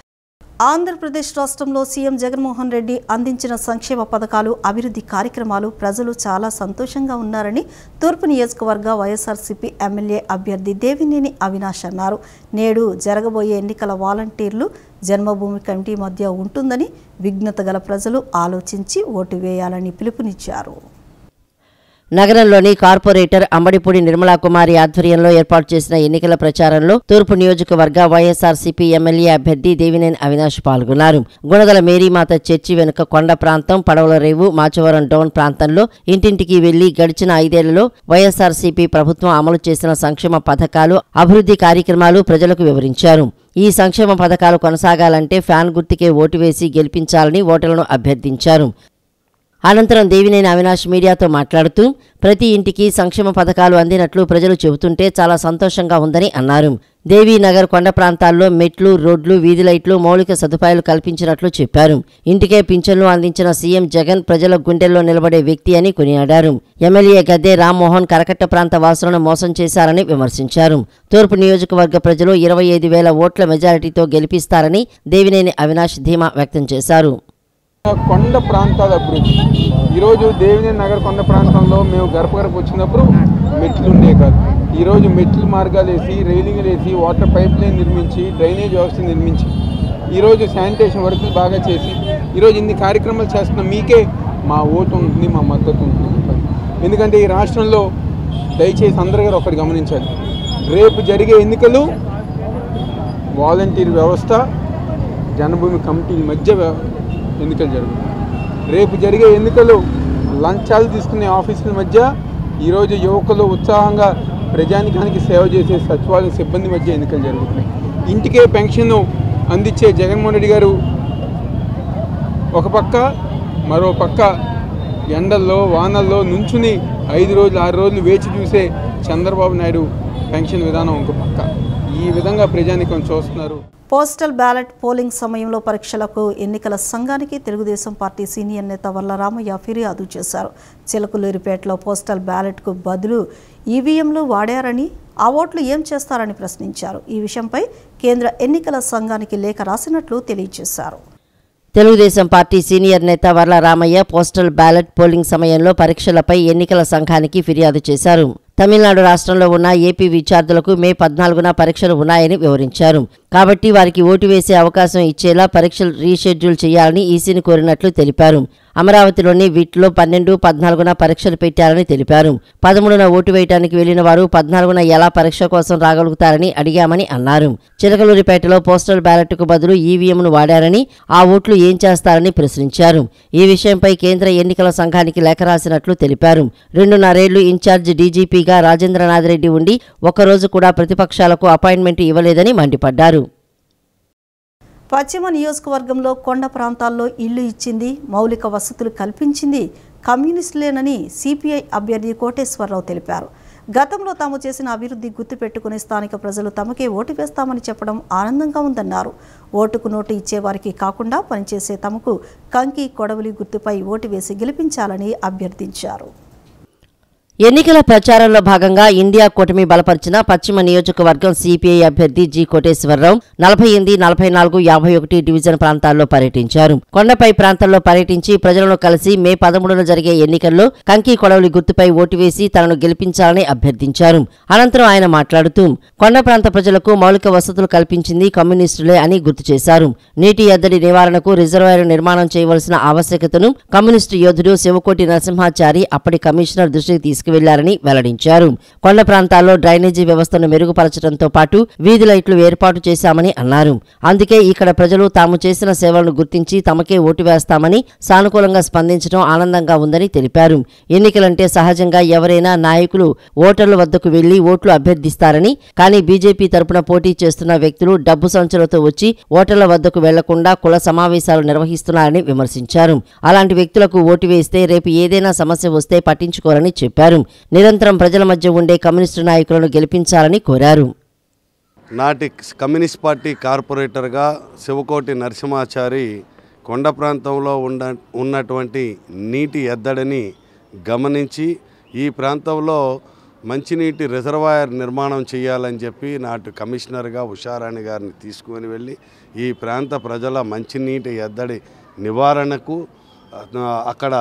ఆంధ్రప్రదేశ్ రాష్ట్రంలో సీఎం జగన్మోహన్ రెడ్డి అందించిన సంక్షేమ పథకాలు, అభివృద్ధి కార్యక్రమాలు ప్రజలు చాలా సంతోషంగా ఉన్నారని తూర్పు నియోజకవర్గ వైఎస్ఆర్సీపీ ఎమ్మెల్యే అభ్యర్థి దేవినేని అవినాష్ అన్నారు. నేడు జరగబోయే ఎన్నికల వాలంటీర్లు జన్మభూమి కమిటీ మధ్య ఉంటుందని, విఘ్నత గల ప్రజలు ఆలోచించి ఓటు వేయాలని పిలుపునిచ్చారు. నగరంలోని కార్పొరేటర్ అంబడిపూడి నిర్మలా కుమారి ఆధ్వర్యంలో ఏర్పాటు చేసిన ఎన్నికల ప్రచారంలో తూర్పు నియోజకవర్గ వైఎస్ఆర్సీపీ ఎమ్మెల్యే అభ్యర్థి దేవినేని అవినాష్ పాల్గొన్నారు. గుణదల మేరీమాత చర్చి వెనుక కొండ ప్రాంతం, పడవల రేవు, మాచవరం డౌన్ ప్రాంతంలో ఇంటింటికి వెళ్లి గడిచిన 5 ఏళ్లలో వైఎస్ఆర్సీపీ ప్రభుత్వం అమలు చేసిన సంక్షేమ పథకాలు, అభివృద్ధి కార్యక్రమాలు ప్రజలకు వివరించారు. ఈ సంక్షేమ పథకాలు కొనసాగాలంటే ఫ్యాన్ గుర్తుకే ఓటు వేసి గెలిపించాలని ఓటర్లను అభ్యర్థించారు. అనంతరం దేవినేని అవినాష్ మీడియాతో మాట్లాడుతూ ప్రతి ఇంటికి సంక్షేమ పథకాలు అందినట్లు ప్రజలు చెబుతుంటే చాలా సంతోషంగా ఉందని అన్నారు. దేవీనగర్ కొండ ప్రాంతాల్లో మెట్లు, రోడ్లు, వీధి లైట్లు, మౌలిక సదుపాయాలు కల్పించినట్లు చెప్పారు. ఇంటికే పింఛన్లు అందించిన సీఎం జగన్ ప్రజల గుండెల్లో నిలబడే వ్యక్తి అని కొనియాడారు. ఎమ్మెల్యే గద్దె రామ్మోహన్ కరకట్ట ప్రాంత వాసులను మోసం చేశారని విమర్శించారు. తూర్పు నియోజకవర్గ ప్రజలు 25,000 ఓట్ల మెజారిటీతో గెలిపిస్తారని దేవినేని అవినాష్ ధీమా వ్యక్తం చేశారు. కొండ ప్రాంతాల అభివృద్ధి, ఈరోజు దేవినేని నగర్ కొండ ప్రాంతంలో మేము గడప వచ్చినప్పుడు మెట్లు ఉండే కాదు. ఈరోజు మెట్లు మార్గాలు వేసి, రైలింగ్లు వేసి, వాటర్ పైప్ లైన్ నిర్మించి, డ్రైనేజ్ వ్యవస్థ నిర్మించి, ఈరోజు శానిటేషన్ వర్కులు బాగా చేసి, ఈరోజు ఇన్ని కార్యక్రమాలు చేస్తున్న మీకే మా ఓటు ఉంటుంది, మా మద్దతు ఉంటుంది. ఎందుకంటే ఈ రాష్ట్రంలో దయచేసి అందరూ గారు ఒకటి గమనించాలి, రేపు జరిగే ఎన్నికలు వాలంటీర్ వ్యవస్థ, జన్మభూమి కమిటీల మధ్య ఎన్నికలు జరుగుతాయి. రేపు జరిగే ఎన్నికలు లంచాలు తీసుకునే ఆఫీసుల మధ్య, ఈరోజు యువకులు ఉత్సాహంగా ప్రజానికానికి సేవ చేసే సచివాలయ సిబ్బంది మధ్య ఎన్నికలు జరుగుతున్నాయి. ఇంటికే పెన్షన్ అందించే జగన్మోహన్ రెడ్డి గారు ఒక పక్క, మరో పక్క ఎండల్లో వానల్లో నుంచుని 5 రోజులు 6 రోజులు వేచి చూసే చంద్రబాబు నాయుడు పెన్షన్ విధానం ఒక పక్క. ఈ విధంగా ప్రజానికం చూస్తున్నారు. పోస్టల్ బ్యాలెట్ పోలింగ్ సమయంలో పరీక్షలకు ఎన్నికల సంఘానికి తెలుగుదేశం పార్టీ సీనియర్ నేత వల్ల రామయ్య ఫిర్యాదు చేశారు. చిలకలూరిపేటలో పోస్టల్ బ్యాలెట్కు బదులు ఈవీఎంలు వాడారని, ఆ ఓట్లు ఏం చేస్తారని ప్రశ్నించారు. ఈ విషయంపై కేంద్ర ఎన్నికల సంఘానికి లేఖ రాసినట్లు తెలియజేశారు. తెలుగుదేశం పార్టీ సీనియర్ నేత Varla Ramaiah postal ballot polling సమయంలో పరీక్షలపై ఎన్నికల సంఘానికి ఫిర్యాదు చేశారు. తమిళనాడు రాష్ట్రంలో ఉన్న ఏపీ విద్యార్థులకు మే 14న పరీక్షలు ఉన్నాయని వివరించారు. కాబట్టి వారికి ఓటు వేసే అవకాశం ఇచ్చేలా పరీక్షలు రీషెడ్యూల్ చేయాలని ఈసీని కోరినట్లు తెలిపారు. అమరావతిలోని వీటిలో 12, 14న పరీక్షలు పెట్టారని తెలిపారు. 13న ఓటు వేయడానికి వెళ్లిన వారు 14న ఎలా పరీక్ష కోసం రాగలుగుతారని అడిగామని అన్నారు. చిలకలూరిపేటలో పోస్టల్ బ్యాలెట్కు బదులు ఈవీఎంను వాడారని, ఆ ఓట్లు ఏం చేస్తారని ప్రశ్నించారు. ఈ విషయంపై కేంద్ర ఎన్నికల సంఘానికి లేఖ రాసినట్లు తెలిపారు. 2.5 ఏళ్లు ఇన్ఛార్జ్ డీజీపీగా రాజేంద్రనాథ్ రెడ్డి ఉండి ఒక్కరోజు కూడా ప్రతిపక్షాలకు అపాయింట్మెంట్ ఇవ్వలేదని మండిపడ్డారు. పశ్చిమ నియోజకవర్గంలో కొండ ప్రాంతాల్లో ఇళ్లు ఇచ్చింది, మౌలిక వసతులు కల్పించింది కమ్యూనిస్టులేనని సిపిఐ అభ్యర్థి కోటేశ్వరరావు తెలిపారు. గతంలో తాము చేసిన అభివృద్ధి గుర్తుపెట్టుకుని స్థానిక ప్రజలు తమకే ఓటు వేస్తామని చెప్పడం ఆనందంగా ఉందన్నారు. ఓటుకు నోటు ఇచ్చేవారికి కాకుండా పనిచేసే తమకు కంకి కొడవలి గుర్తుపై ఓటు వేసి గెలిపించాలని అభ్యర్థించారు. ఎన్నికల ప్రచారంలో భాగంగా ఇండియా కూటమి బలపరిచిన పశ్చిమ నియోజకవర్గం సిపిఐ అభ్యర్థి జి కోటేశ్వరరావు 48, 44, 51 డివిజన్ ప్రాంతాల్లో పర్యటించారు. కొండపై ప్రాంతాల్లో పర్యటించి ప్రజలను కలిసి మే 13న జరిగే ఎన్నికల్లో కంకి కొడవలి గుర్తుపై ఓటు వేసి తనను గెలిపించాలని అభ్యర్థించారు. అనంతరం ఆయన మాట్లాడుతూ కొండ ప్రాంత ప్రజలకు మౌలిక వసతులు కల్పించింది కమ్యూనిస్టులే అని గుర్తు చేశారు. నీటి ఎద్దడి నివారణకు రిజర్వాయర్ నిర్మాణం చేయవలసిన ఆవశ్యకతను కమ్యూనిస్టు యోధుడు శివకోటి నరసింహాచారి అప్పటి కమిషనర్ దృష్టికి తీసుకువెళ్లారని వెల్లడించారు. కొండ ప్రాంతాల్లో డ్రైనేజీ వ్యవస్థను మెరుగుపరచడంతో పాటు వీధి లైట్లు ఏర్పాటు చేశామని అన్నారు. అందుకే ఇక్కడ ప్రజలు తాము చేసిన సేవలను గుర్తించి తమకే ఓటు వేస్తామని సానుకూలంగా స్పందించడం ఆనందంగా ఉందని తెలిపారు. ఎన్నికలంటే సహజంగా ఎవరైనా నాయకులు ఓటర్ల వద్దకు వెళ్లి ఓట్లు అభ్యర్థిస్తారని, కానీ బీజేపీ తరపున పోటీ చేస్తున్న వ్యక్తులు డబ్బు సంచులతో వచ్చి ఓటర్ల వద్దకు వెళ్లకుండా కుల సమావేశాలు నిర్వహిస్తున్నారని విమర్శించారు. అలాంటి వ్యక్తులకు ఓటు వేస్తే రేపు ఏదైనా సమస్య వస్తే పట్టించుకోరని చెప్పారు. నిరంతరం ప్రజల మధ్య ఉండే కమ్యూనిస్టు నాయకులను గెలిపించాలని కోరారు. నాటి కమ్యూనిస్ట్ పార్టీ కార్పొరేటర్గా శివకోటి నరసింహాచారి కొండ ప్రాంతంలో ఉన్నటువంటి నీటి ఎద్దడిని గమనించి ఈ ప్రాంతంలో మంచినీటి రిజర్వాయర్ నిర్మాణం చేయాలని చెప్పి నాటి కమిషనర్గా ఉషారాణి గారిని తీసుకుని వెళ్ళి ఈ ప్రాంత ప్రజల మంచినీటి ఎద్దడి నివారణకు అక్కడ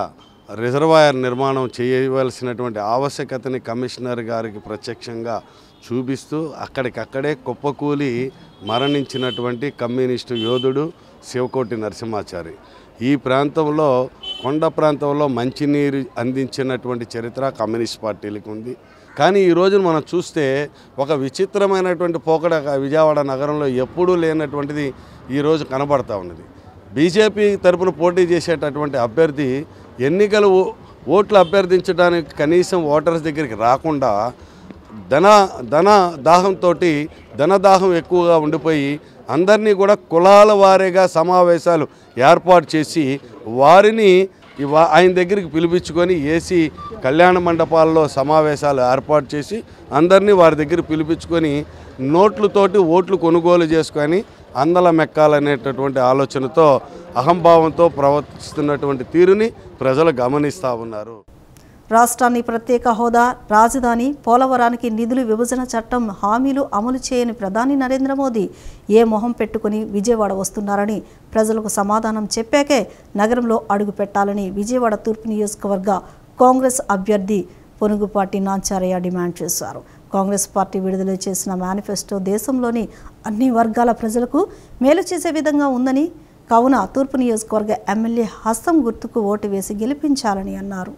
రిజర్వాయర్ నిర్మాణం చేయవలసినటువంటి ఆవశ్యకతని కమిషనర్ గారికి ప్రత్యక్షంగా చూపిస్తూ అక్కడికక్కడే కుప్పకూలి మరణించినటువంటి కమ్యూనిస్టు యోధుడు శివకోటి నరసింహాచారి. ఈ ప్రాంతంలో కొండ ప్రాంతంలో మంచినీరు అందించినటువంటి చరిత్ర కమ్యూనిస్ట్ పార్టీలకు ఉంది. కానీ ఈ రోజున మనం చూస్తే ఒక విచిత్రమైనటువంటి పోకడ విజయవాడ నగరంలో ఎప్పుడూ లేనటువంటిది ఈరోజు కనబడతా ఉన్నది. బీజేపీ తరపున పోటీ చేసేటటువంటి అభ్యర్థి ఎన్నికలు ఓట్లు అభ్యర్థించడానికి కనీసం ఓటర్స్ దగ్గరికి రాకుండా ధనదాహం ఎక్కువగా ఉండిపోయి అందరినీ కూడా కులాల వారీగా సమావేశాలు ఏర్పాటు చేసి వారిని ఆయన దగ్గరికి పిలిపించుకొని ఏసీ కళ్యాణ మండపాల్లో సమావేశాలు ఏర్పాటు చేసి అందరినీ వారి దగ్గర పిలిపించుకొని నోట్లతోటి ఓట్లు కొనుగోలు చేసుకొని అందల మెక్కాలనేటటువంటి ఆలోచనతో అహంభావంతో ప్రవర్తిస్తున్నటువంటి తీరుని ప్రజలు గమనిస్తూ ఉన్నారు. రాష్ట్రాన్ని ప్రత్యేక హోదా, రాజధాని, పోలవరానికి నిధులు విభజన చట్టం హామీలు అమలు చేయని ప్రధాని నరేంద్ర మోదీ ఏ మొహం పెట్టుకుని విజయవాడ వస్తున్నారని ప్రజలకు సమాధానం చెప్పాకే నగరంలో అడుగు పెట్టాలని విజయవాడ తూర్పు నియోజకవర్గ కాంగ్రెస్ అభ్యర్థి పొనుగుపాటి నాంచారయ్య డిమాండ్ చేశారు. కాంగ్రెస్ పార్టీ విడుదల చేసిన మేనిఫెస్టో దేశంలోని అన్ని వర్గాల ప్రజలకు మేలు చేసే విధంగా ఉందని, కావున తూర్పు నియోజకవర్గ ఎమ్మెల్యే హస్తం గుర్తుకు ఓటు వేసి గెలిపించాలని అన్నారు.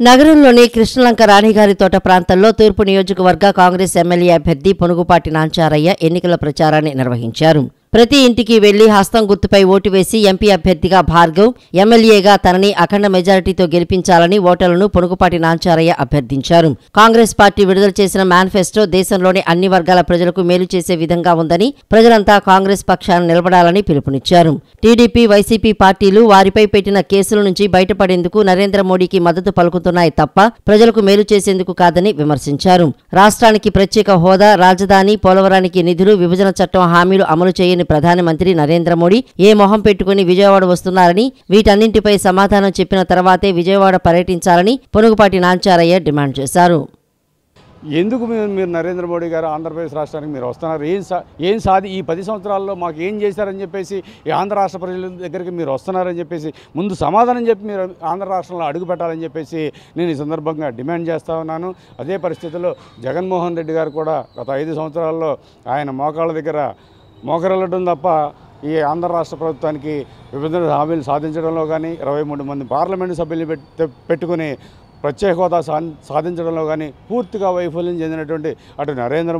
నగరంలోని కృష్ణలంక రాణిగారి తోట ప్రాంతంలో తూర్పు నియోజకవర్గ కాంగ్రెస్ ఎమ్మెల్యే అభ్యర్థి పొనుగుపాటి నాంచారయ్య ఎన్నికల ప్రచారాన్ని నిర్వహించారు. ప్రతి ఇంటికి వెళ్లి హస్తం గుర్తుపై ఓటు వేసి ఎంపీ అభ్యర్థిగా భార్గవ్, ఎమ్మెల్యేగా తనని అఖండ మెజారిటీతో గెలిపించాలని ఓటర్లను పొనుగుపాటి నాంచారయ్య అభ్యర్థించారు. కాంగ్రెస్ పార్టీ విడుదల చేసిన మేనిఫెస్టో దేశంలోని అన్ని వర్గాల ప్రజలకు మేలు చేసే విధంగా ఉందని, ప్రజలంతా కాంగ్రెస్ పక్షాన నిలబడాలని పిలుపునిచ్చారు. టీడీపీ, వైసీపీ పార్టీలు వారిపై పెట్టిన కేసుల నుంచి బయటపడేందుకు నరేంద్ర మోడీకి మద్దతు పలుకుతున్నాయి తప్ప ప్రజలకు మేలు చేసేందుకు కాదని విమర్శించారు. రాష్ట్రానికి ప్రత్యేక హోదా, రాజధాని, పోలవరానికి నిధులు, విభజన చట్టం హామీలు అమలు చేయని ప్రధానమంత్రి నరేంద్ర మోడీ ఏ మొహం పెట్టుకుని విజయవాడ వస్తున్నారని, వీటన్నింటిపై సమాధానం చెప్పిన తర్వాతే విజయవాడ పర్యటించాలని పొనుగుపాటి నాంచారయ్య డిమాండ్ చేశారు. ఎందుకు మీరు నరేంద్ర మోడీ గారు ఆంధ్రప్రదేశ్ రాష్ట్రానికి మీరు వస్తున్నారు? ఈ 10 సంవత్సరాల్లో మాకు ఏం చేశారని చెప్పేసి ఈ ఆంధ్ర రాష్ట్ర ప్రజల దగ్గరికి మీరు వస్తున్నారని చెప్పేసి ముందు సమాధానం చెప్పి మీరు ఆంధ్ర రాష్ట్రంలో అడుగు పెట్టాలని చెప్పేసి నేను ఈ సందర్భంగా డిమాండ్ చేస్తూ ఉన్నాను. అదే పరిస్థితుల్లో జగన్మోహన్ రెడ్డి గారు కూడా గత 5 సంవత్సరాల్లో ఆయన మోకాళ్ళ దగ్గర మోకరెళ్ళడం తప్ప ఈ ఆంధ్ర రాష్ట్ర ప్రభుత్వానికి విభజన హామీలు సాధించడంలో కానీ 23 మంది పార్లమెంటు సభ్యులు పెట్టుకుని ప్రత్యేక హోదా సాధించడంలో కానీ పూర్తిగా వైఫల్యం చెందినటువంటి అటు నరేంద్ర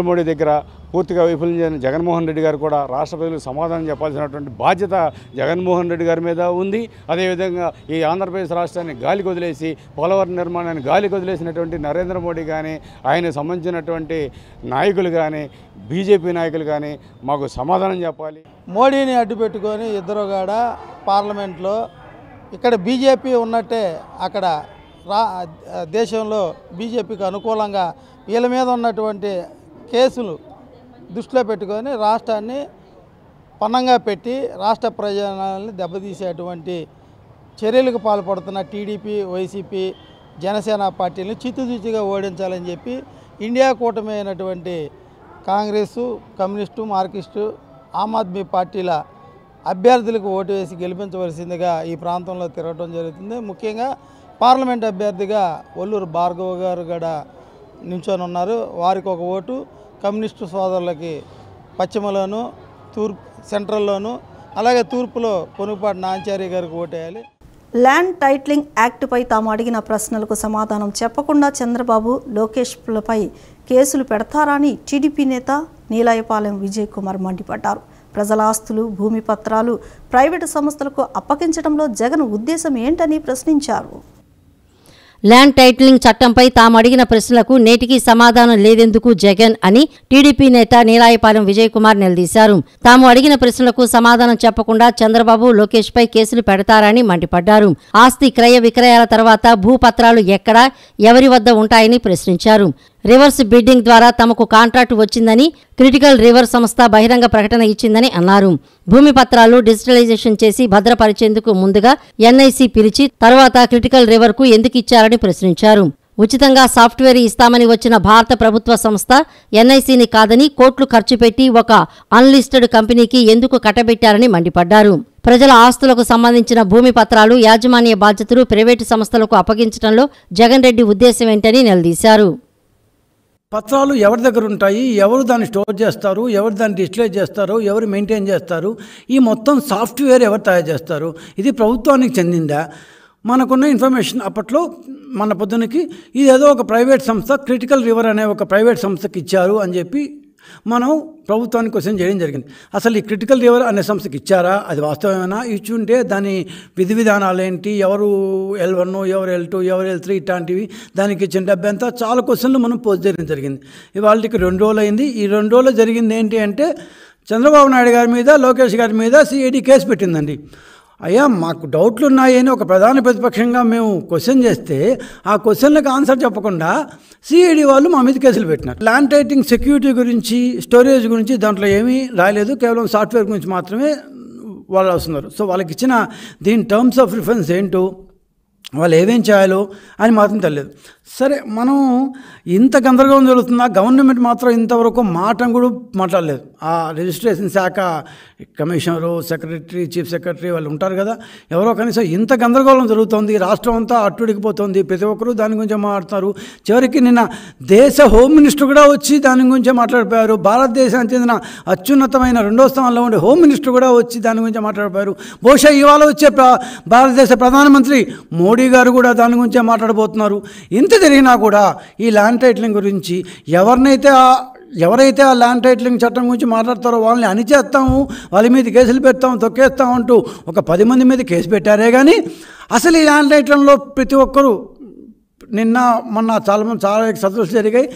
మోడీ దగ్గర పూర్తిగా వైఫల్యం చెందిన జగన్మోహన్ రెడ్డి గారు కూడా రాష్ట్ర ప్రజలకు సమాధానం చెప్పాల్సినటువంటి బాధ్యత జగన్మోహన్ రెడ్డి గారి మీద ఉంది. అదేవిధంగా ఈ ఆంధ్రప్రదేశ్ రాష్ట్రాన్ని గాలికి వదిలేసి పోలవరం నిర్మాణాన్ని గాలికి వదిలేసినటువంటి నరేంద్ర మోడీ కానీ ఆయనకు సంబంధించినటువంటి నాయకులు కానీ బీజేపీ నాయకులు కానీ మాకు సమాధానం చెప్పాలి. మోడీని అడ్డుపెట్టుకొని ఇద్దరుగాడ పార్లమెంట్లో ఇక్కడ బీజేపీ ఉన్నట్టే అక్కడ దేశంలో బీజేపీకి అనుకూలంగా వీళ్ళ మీద ఉన్నటువంటి కేసులు దృష్టిలో పెట్టుకొని రాష్ట్రాన్ని పన్నంగా పెట్టి రాష్ట్ర ప్రయోజనాలను దెబ్బతీసేటువంటి చర్యలకు పాల్పడుతున్న టీడీపీ, వైసీపీ, జనసేన పార్టీలను చిత్తుచిత్తుగా ఓడించాలని చెప్పి ఇండియా కూటమి అయినటువంటి కాంగ్రెసు, కమ్యూనిస్టు, మార్క్సిస్టు, ఆమ్ ఆద్మీ పార్టీల అభ్యర్థులకు ఓటు వేసి గెలిపించవలసిందిగా ఈ ప్రాంతంలో తిరగడం జరుగుతుంది. ముఖ్యంగా పార్లమెంట్ అభ్యర్థిగా ఒల్లూరు భార్గవ్ గారు కూడా నిల్చొని ఉన్నారు. వారికి ఒక ఓటు, కమ్యూనిస్టు సోదరులకి పశ్చిమలోను, సెంట్రల్లోను, అలాగే తూర్పులో పొనుగుపాటి నాంచారి గారికి ఓటేయాలి. ల్యాండ్ టైటిలింగ్ యాక్ట్పై తాము అడిగిన ప్రశ్నలకు సమాధానం చెప్పకుండా చంద్రబాబు, లోకేష్లపై కేసులు పెడతారా అని టీడీపీ నేత నీలాయపాలెం విజయ్ కుమార్ మండిపడ్డారు. ప్రజల ఆస్తులు, భూమి పత్రాలు ప్రైవేటు సంస్థలకు అప్పగించడంలో జగన్ ఉద్దేశం ఏంటని ప్రశ్నించారు. ల్యాండ్ టైటిలింగ్ చట్టంపై తాము అడిగిన ప్రశ్నలకు నేటికి సమాధానం లేదెందుకు జగన్ అని టీడీపీ నేత నీలాయపాలెం విజయ్ కుమార్ నిలదీశారు. తాము అడిగిన ప్రశ్నలకు సమాధానం చెప్పకుండా చంద్రబాబు, లోకేష్ పై కేసులు పెడతారని మండిపడ్డారు. ఆస్తి క్రయ విక్రయాల తర్వాత భూపత్రాలు ఎక్కడ, ఎవరి వద్ద ఉంటాయని ప్రశ్నించారు. రివర్స్ బిడ్డింగ్ ద్వారా తమకు కాంట్రాక్టు వచ్చిందని క్రిటికల్ రివర్ సంస్థ బహిరంగ ప్రకటన ఇచ్చిందని అన్నారు. భూమి పత్రాలు డిజిటలైజేషన్ చేసి భద్రపరిచేందుకు ముందుగా ఎన్ఐసి పిలిచి తర్వాత క్రిటికల్ రివర్ కు ఎందుకు ఇచ్చారని ప్రశ్నించారు. ఉచితంగా సాఫ్ట్వేర్ ఇస్తామని వచ్చిన భారత ప్రభుత్వ సంస్థ ఎన్ఐసిని కాదని కోట్లు ఖర్చు పెట్టి ఒక అన్లిస్టెడ్ కంపెనీకి ఎందుకు కట్టబెట్టారని మండిపడ్డారు. ప్రజల ఆస్తులకు సంబంధించిన భూమి పత్రాలు, యాజమాన్య బాధ్యతలు ప్రైవేటు సంస్థలకు అప్పగించడంలో జగన్ రెడ్డి ఉద్దేశం ఏంటని నిలదీశారు. పత్రాలు ఎవరి దగ్గర ఉంటాయి, ఎవరు దాన్ని స్టోర్ చేస్తారు, ఎవరు దాన్ని డిజిటలైజ్ చేస్తారు, ఎవరు మెయింటైన్ చేస్తారు, ఈ మొత్తం సాఫ్ట్వేర్ ఎవరు తయారు చేస్తారు, ఇది ప్రభుత్వానికి చెందిందా? మనకున్న ఇన్ఫర్మేషన్ అప్పట్లో మన పొద్దునకి ఇదేదో ఒక ప్రైవేట్ సంస్థ, క్రిటికల్ రివర్ అనే ఒక ప్రైవేట్ సంస్థకి ఇచ్చారు అని చెప్పి మనం ప్రభుత్వానికి క్వశ్చన్ చేయడం జరిగింది. అసలు ఈ క్రిటికల్ రివర్ అనే సంస్థకి ఇచ్చారా, అది వాస్తవమేనా, ఇచ్చుంటే దాని విధి విధానాలు ఏంటి, ఎవరు L1, ఎవరు L2, ఎవరు L3 ఇట్లాంటివి, దానికి ఇచ్చిన డబ్బు ఎంత, చాలా క్వశ్చన్లు మనం పోస్ట్ చేయడం జరిగింది. ఇవాళకి 2 రోజులు అయింది. ఈ 2 రోజులు జరిగింది ఏంటి అంటే చంద్రబాబు నాయుడు గారి మీద, లోకేష్ గారి మీద సిఐడి కేసు పెట్టిందండి. అయ్యా మాకు డౌట్లు ఉన్నాయని ఒక ప్రధాన ప్రతిపక్షంగా మేము క్వశ్చన్ చేస్తే ఆ క్వశ్చన్లకు ఆన్సర్ చెప్పకుండా సిఐడి వాళ్ళు మా మీద కేసులు పెట్టినారు. ల్యాండ్ టైటిలింగ్ సెక్యూరిటీ గురించి, స్టోరేజ్ గురించి దాంట్లో ఏమీ రాయలేదు, కేవలం సాఫ్ట్వేర్ గురించి మాత్రమే వాళ్ళు వస్తున్నారు. సో వాళ్ళకి ఇచ్చిన దీని టర్మ్స్ ఆఫ్ రిఫరెన్స్ ఏంటో, వాళ్ళు ఏమేం చేయాలో అని మాత్రం తెలియదు. సరే, మనం ఇంత గందరగోళం జరుగుతుందా, గవర్నమెంట్ మాత్రం ఇంతవరకు మాట కూడా మాట్లాడలేదు. ఆ రిజిస్ట్రేషన్ శాఖ కమిషనరు, సెక్రటరీ, చీఫ్ సెక్రటరీ వాళ్ళు ఉంటారు కదా, ఎవరో కనీసం ఇంత గందరగోళం జరుగుతుంది, రాష్ట్రం అంతా అట్టుడికిపోతుంది, ప్రతి ఒక్కరూ దాని గురించి మాట్లాడుతున్నారు. చివరికి నిన్న దేశ హోమ్ మినిస్టర్ కూడా వచ్చి దాని గురించే మాట్లాడిపోయారు. భారతదేశానికి చెందిన అత్యున్నతమైన 2వ స్థానంలో ఉండే హోమ్ మినిస్టర్ కూడా వచ్చి దాని గురించి మాట్లాడిపోయారు. బహుశా ఇవాళ వచ్చే భారతదేశ ప్రధానమంత్రి మోడీ గారు కూడా దాని గురించే మాట్లాడబోతున్నారు. ఇంత జరిగినా కూడా ఈ ల్యాండ్ టైటిలింగ్ గురించి ఎవరినైతే ఎవరైతే ఆ ల్యాండ్ టైటిలింగ్ చట్టం గురించి మాట్లాడతారో వాళ్ళని అణిచేస్తాము, వాళ్ళ మీద కేసులు పెడతాము, తొక్కేస్తాం అంటూ ఒక 10 మంది మీద కేసు పెట్టారే కానీ అసలు ఈ ల్యాండ్ టైటిలింగ్లో ప్రతి ఒక్కరూ నిన్న మొన్న చాలా సదస్సులు జరిగాయి.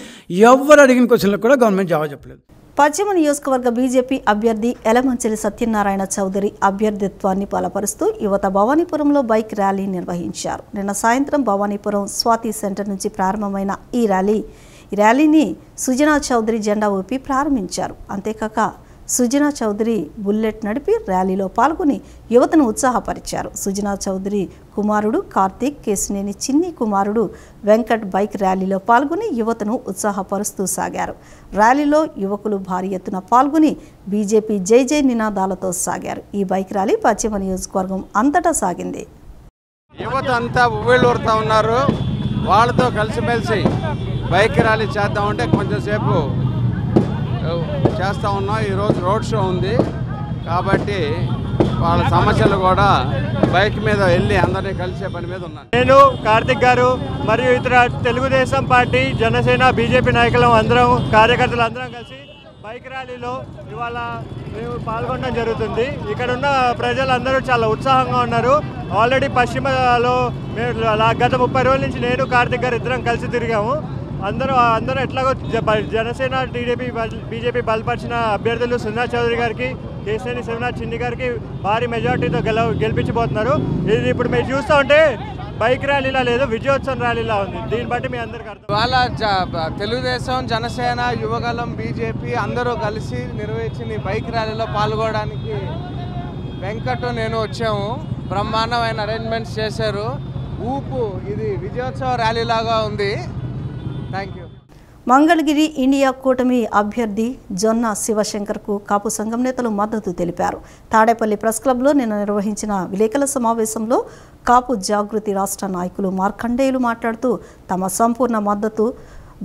ఎవరు అడిగిన క్వశ్చన్లకు కూడా గవర్నమెంట్ జవాబు చెప్పలేదు. పశ్చిమ నియోజకవర్గ బీజేపీ అభ్యర్థి ఎలమంచిలి సత్యనారాయణ చౌదరి అభ్యర్థిత్వాన్ని బలపరుస్తూ యువత భవానీపురంలో బైక్ ర్యాలీ నిర్వహించారు. నిన్న సాయంత్రం భవానీపురం స్వాతి సెంటర్ నుంచి ప్రారంభమైన ఈ ర్యాలీని సుజనా చౌదరి జెండా ఊపి ప్రారంభించారు. అంతేకాక సుజనా చౌదరి బుల్లెట్ నడిపి ర్యాలీలో పాల్గొని యువతను ఉత్సాహపరిచారు. సుజనా చౌదరి కుమారుడు కార్తీక్, కేశినేని చిన్ని కుమారుడు వెంకట్ బైక్ ర్యాలీలో పాల్గొని యువతను ఉత్సాహపరుస్తూ సాగారు. ర్యాలీలో యువకులు భారీ ఎత్తున పాల్గొని బీజేపీ జై జై నినాదాలతో సాగారు. ఈ బైక్ ర్యాలీ పశ్చిమ నియోజకవర్గం అంతటా సాగింది. యువత అంతా ఉవ్వేళ్ళూరుతా ఉన్నారు. వాళ్ళతో కలిసిమెలిసి బైక్ ర్యాలీ చేద్దామంటే కొంచెంసేపు చేస్తూ ఉన్నాం. ఈరోజు రోడ్ షో ఉంది కాబట్టి వాళ్ళ సమస్యలు కూడా బైక్ మీద వెళ్ళి అందరినీ కలిసే పని మీద ఉన్నాను. నేను కార్తిక్ గారు మరియు ఇతర తెలుగుదేశం పార్టీ, జనసేన, బీజేపీ నాయకులు అందరం, కార్యకర్తలు అందరం కలిసి బైక్ ర్యాలీలో ఇవాళ మేము పాల్గొనడం జరుగుతుంది. ఇక్కడ ఉన్న ప్రజలందరూ చాలా ఉత్సాహంగా ఉన్నారు. ఆల్రెడీ పశ్చిమలో మేము గత 30 రోజుల నుంచి నేను కార్తిక్ గారు ఇద్దరం కలిసి తిరిగాము. అందరూ ఎట్లాగో జనసేన, టీడీపీ, బీజేపీ బలపరిచిన అభ్యర్థులు సుజనా చౌదరి గారికి, కేశినేని శివనాథ్ చిన్ని గారికి భారీ మెజార్టీతో గెలిపించబోతున్నారు. ఇది ఇప్పుడు మీరు చూస్తూ ఉంటే బైక్ ర్యాలీలా లేదు, విజయోత్సవం ర్యాలీలా ఉంది. దీన్ని బట్టి మీ అందరికీ అర్థం. వాళ్ళ తెలుగుదేశం, జనసేన, యువగలం, బీజేపీ అందరూ కలిసి నిర్వహించిన బైక్ ర్యాలీలో పాల్గొనడానికి వెంకట్ నేను వచ్చాము. బ్రహ్మాండమైన అరేంజ్మెంట్స్ చేశారు. ఇది విజయోత్సవ ర్యాలీ లాగా ఉంది. Thank you. మంగళగిరి ఇండియా కూటమి అభ్యర్థి జొన్న శివశంకర్కు కాపు సంఘం నేతలు మద్దతు తెలిపారు. తాడేపల్లి ప్రెస్ క్లబ్లో నిన్న నిర్వహించిన విలేకరుల సమావేశంలో కాపు జాగృతి రాష్ట్ర నాయకులు మార్కండేయులు మాట్లాడుతూ తమ సంపూర్ణ మద్దతు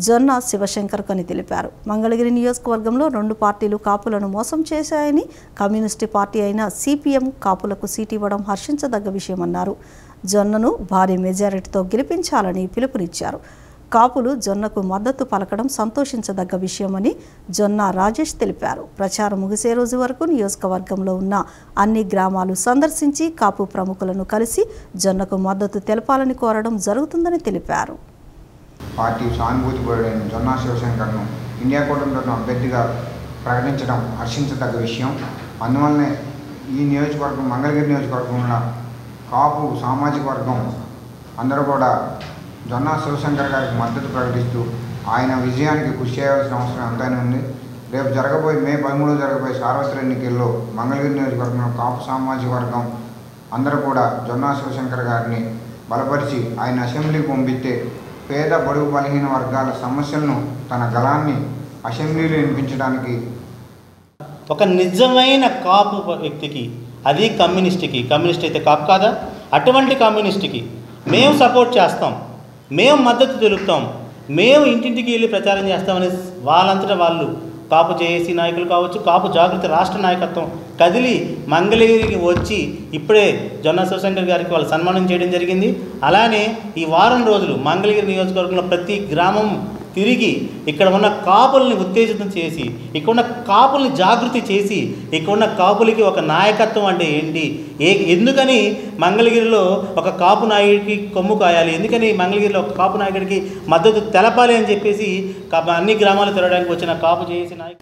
జొన్న శివశంకర్కు అని తెలిపారు. మంగళగిరి నియోజకవర్గంలో 2 పార్టీలు కాపులను మోసం చేశాయని, కమ్యూనిస్టు పార్టీ అయిన సిపిఎం కాపులకు సీటు ఇవ్వడం హర్షించదగ్గ విషయమన్నారు. జొన్నను భారీ మెజారిటీతో గెలిపించాలని పిలుపునిచ్చారు. కాపులు జొన్నకు మద్దతు పలకడం సంతోషించదగ్గ విషయమని జొన్న రాజేష్ తెలిపారు. ప్రచారం ముగిసే రోజు వరకు నియోజకవర్గంలో ఉన్న అన్ని గ్రామాలు సందర్శించి కాపు ప్రముఖులను కలిసి జొన్నకు మద్దతు తెలపాలని కోరడం జరుగుతుందని తెలిపారు. పార్టీ సానుభూతిపరుడైన జొన్న శివశంకర్ను ఇండియా కూటమిలో అభ్యర్థిగా ప్రకటించడం హర్షించదగ్గ విషయం. అందువల్లనే ఈ నియోజకవర్గం, మంగళగిరి నియోజకవర్గంలో కాపు సామాజిక వర్గం అందరూ కూడా జొన్న శివశంకర్ గారికి మద్దతు ప్రకటిస్తూ ఆయన విజయానికి కృషి చేయాల్సిన అవసరం ఎంతైనా ఉంది. రేపు మే 13 జరగబోయే సార్వత్రిక ఎన్నికల్లో మంగళగిరి నియోజకవర్గంలో కాపు సామాజిక వర్గం అందరూ కూడా జొన్న శివశంకర్ గారిని బలపరిచి ఆయన అసెంబ్లీకి పంపిస్తే పేద బడుగు బలహీన వర్గాల సమస్యలను తన గళాన్ని అసెంబ్లీలో వినిపించడానికి ఒక నిజమైన కాపు వ్యక్తికి, అది కమ్యూనిస్ట్ అయితే కాపు కాదా, అటువంటి కమ్యూనిస్ట్కి మేము సపోర్ట్ చేస్తాం, మేము మద్దతు తెలుపుతాం, మేము ఇంటింటికి వెళ్ళి ప్రచారం చేస్తామని వాళ్ళంతటా వాళ్ళు కాపు జేఏసీ నాయకులు కావచ్చు, కాపు జాగృతి రాష్ట్ర నాయకత్వం కదిలి మంగళగిరికి వచ్చి ఇప్పుడే జొన్న శివశంకర్ గారికి వాళ్ళు సన్మానం చేయడం జరిగింది. అలానే ఈ వారం రోజులు మంగళగిరి నియోజకవర్గంలో ప్రతి గ్రామం తిరిగి ఇక్కడ ఉన్న కాపుల్ని ఉత్తేజితం చేసి, ఇక్కడ ఉన్న కాపుల్ని జాగృతి చేసి, ఇక్కడ ఉన్న కాపులకి ఒక నాయకత్వం అంటే ఏంటి, ఎందుకని మంగళగిరిలో ఒక కాపు నాయకుడికి కొమ్ము కాయాలి, ఎందుకని మంగళగిరిలో ఒక కాపు నాయకుడికి మద్దతు తెలపాలి అని చెప్పేసి అన్ని గ్రామాలు తిరగడానికి వచ్చిన కాపు చేసి నాయకులు